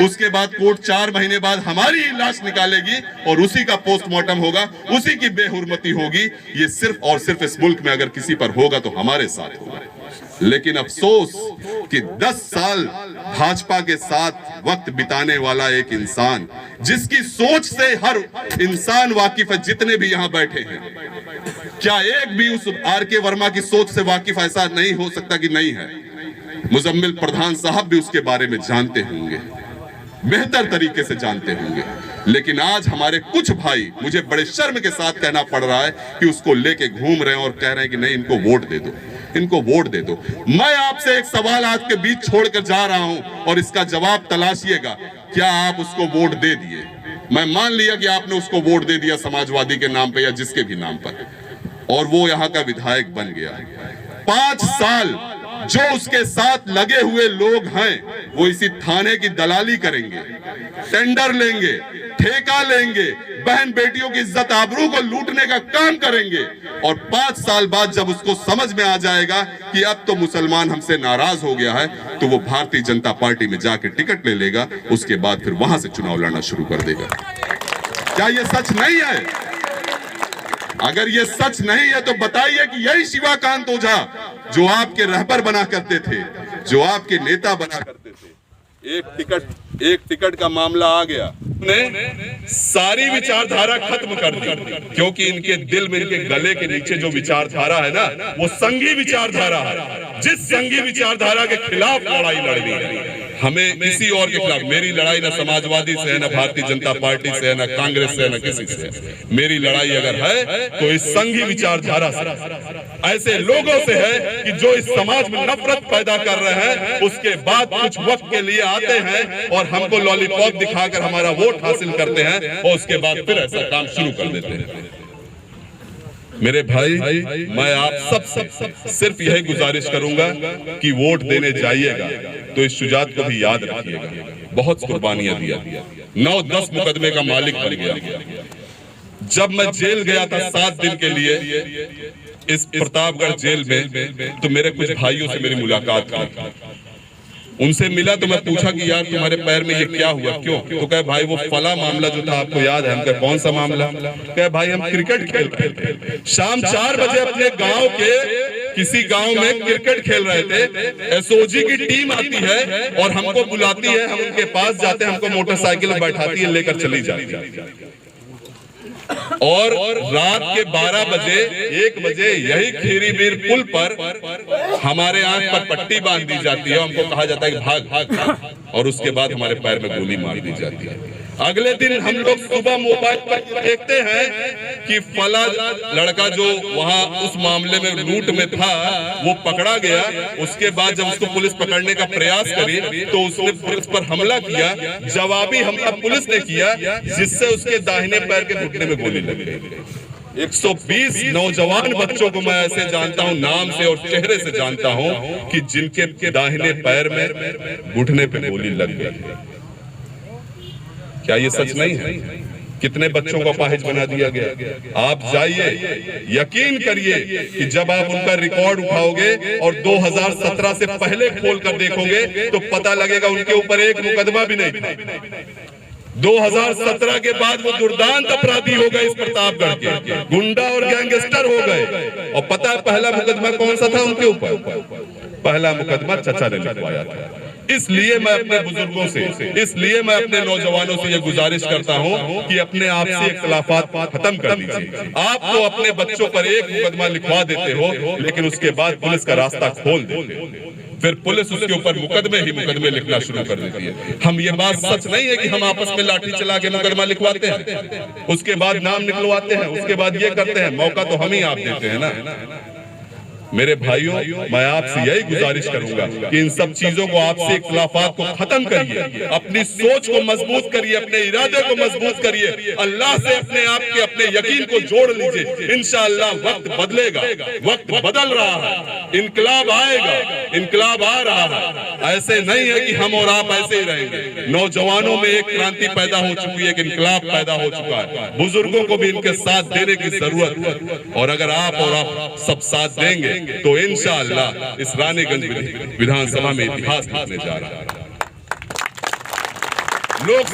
उसके बाद कोर्ट 4 महीने बाद हमारी लाश निकालेगी और उसी का पोस्टमार्टम होगा, उसी की बेहुरमती होगी। ये सिर्फ और सिर्फ इस मुल्क में अगर किसी पर होगा तो हमारे साथ होगा। लेकिन अफसोस कि 10 साल भाजपा के साथ वक्त बिताने वाला एक इंसान, जिसकी सोच से हर इंसान वाकिफ है, जितने भी यहां बैठे हैं, क्या एक भी उस आर.के. वर्मा की सोच से वाकिफ ऐसा नहीं हो सकता कि नहीं है? मुजम्मिल प्रधान साहब भी उसके बारे में जानते होंगे, बेहतर तरीके से जानते होंगे। लेकिन आज हमारे कुछ भाई, मुझे बड़े शर्म के साथ कहना पड़ रहा है कि उसको लेके घूम रहे हैं और कह रहे हैं कि नहीं, इनको वोट दे दो, इनको वोट दे दो। मैं आपसे एक सवाल आज के बीच छोड़कर जा रहा हूं और इसका जवाब तलाशिएगा। क्या आप उसको वोट दे दिए? मैं मान लिया कि आपने उसको वोट दे दिया समाजवादी के नाम पे या जिसके भी नाम पर, और वो यहां का विधायक बन गया। 5 साल जो उसके साथ लगे हुए लोग हैं वो इसी थाने की दलाली करेंगे, टेंडर लेंगे, ठेका लेंगे, बहन बेटियों की इज्जत आबरू को लूटने का काम करेंगे। और 5 साल बाद जब उसको समझ में आ जाएगा कि अब तो मुसलमान हमसे नाराज हो गया है, तो वो भारतीय जनता पार्टी में जाके टिकट ले लेगा। उसके बाद फिर वहां से चुनाव लड़ना शुरू कर देगा। क्या ये सच नहीं है? अगर ये सच नहीं है तो बताइए कि यही शिवाकांत ओझा जो आपके रहबर बना करते थे, जो आपके नेता बना करते थे, एक टिकट का मामला आ गया, ने सारी विचारधारा खत्म कर दी। क्योंकि इनके दिल में, इनके गले के नीचे जो विचारधारा है ना, वो संघी विचारधारा है। जिस संघी विचारधारा के खिलाफ लड़ाई लड़नी है, हमें किसी और के खिलाफ। मेरी लड़ाई ना समाजवादी से है, ना भारतीय जनता पार्टी से है, ना कांग्रेस से है, ना किसी से है। मेरी लड़ाई अगर है तो इस संघी विचारधारा से, ऐसे लोगों से है कि जो इस समाज में नफरत पैदा कर रहे हैं, उसके बाद कुछ वक्त के लिए आते हैं और हमको लॉलीपॉप दिखाकर हमारा वोट हासिल करते हैं और उसके बाद फिर ऐसा काम शुरू कर देते हैं। मेरे भाई, मैं आप सब सिर्फ यही गुजारिश करूंगा कि वोट देने जाइएगा तो इस शुजात को भी याद रखिएगा। बहुत कुर्बानियां दिया, 9-10 मुकदमे का मालिक बन गया। जब मैं जेल गया था 7 दिन के लिए इस प्रतापगढ़ जेल में, तो मेरे कुछ भाइयों से मेरी मुलाकात हुई। उनसे मिला तो मैं पूछा कि यार तुम्हारे पैर में ये क्या हुआ, क्यों? तो कहे भाई वो फला मामला जो था आपको याद है? हम कहे कौन सा मामला? कहे भाई हम क्रिकेट खेल रहे थे, शाम 4 बजे अपने गांव के किसी गांव में क्रिकेट खेल रहे थे। एसओजी की टीम आती है और हमको बुलाती है, हम उनके पास जाते हैं, हमको मोटरसाइकिल में बैठाती है, लेकर चली जाती है। और रात के 12 बजे 1 बजे यही खीरीबीर पुल पर हमारे आंख पर पट्टी बांध दी जाती है, हमको कहा जाता है कि भाग, और उसके बाद हमारे पैर में गोली मार दी जाती है। अगले दिन हम लोग सुबह मोबाइल पर देखते हैं कि फला लड़का जो वहां उस मामले में लूट में था वो पकड़ा गया। उसके बाद जब उसको पुलिस पकड़ने का प्रयास करी तो उसने पुलिस पर हमला किया, जवाबी हमला पुलिस ने किया, जिससे उसके दाहिने पैर के घुटने में गोली लग गई। 120 नौजवान बच्चों को मैं ऐसे जानता हूं, नाम से और चेहरे से जानता हूं, कि जिनके दाहिने पैर में घुटने पे गोली लग गई। क्या ये सच नहीं है? कितने बच्चों को अपाहिज बना दिया गया। आप जाइए, यकीन करिए कि जब आप उनका रिकॉर्ड उठाओगे और 2017 से पहले खोल कर देखोगे तो पता लगेगा उनके ऊपर एक मुकदमा भी नहीं था। 2017 के बाद वो दुर्दांत अपराधी हो गए, इस प्रतापगढ़ के गुंडा और गैंगस्टर हो गए। और पता है पहला मुकदमा कौन सा था उनके ऊपर? पहला मुकदमा चचा ने लिखवाया था। इसलिए मैं अपने बुजुर्गों से, इसलिए मैं अपने नौजवानों से ये गुजारिश करता हूं कि अपने आप से इख्तिलाफात खत्म कर दीजिए। आप तो अपने बच्चों पर एक मुकदमा लिखवा देते हो, लेकिन उसके बाद पुलिस का रास्ता खोल देते हो, फिर पुलिस उसके ऊपर मुकदमे लिखना शुरू कर देती है। हम ये बात सच नहीं है कि हम आपस में लाठी चला के मुकदमा लिखवाते हैं, उसके बाद नाम निकलवाते हैं, उसके बाद ये करते हैं। मौका तो हम ही आप देते हैं ना। मेरे भाइयों, मैं आपसे यही गुजारिश करूंगा कि इन सब चीजों को, आपसे इख्तिलाफात को खत्म करिए, अपनी सोच को मजबूत करिए, अपने इरादे को मजबूत करिए, अल्लाह से अपने आप के अपने यकीन को जोड़ लीजिए। इंशाअल्लाह वक्त बदलेगा, वक्त बदल रहा है, इनकलाब आएगा, इनकलाब आ रहा है। ऐसे नहीं है कि हम और आप ऐसे ही रहेंगे। नौजवानों में एक क्रांति पैदा हो चुकी है, एक इनकलाब पैदा हो चुका है। बुजुर्गों को भी इनके साथ देने की जरूरत है, और अगर आप और आप सब साथ देंगे तो इंशाअल्लाह इस रानीगंज विधानसभा में इतिहास लिखने जा रहा है। लोग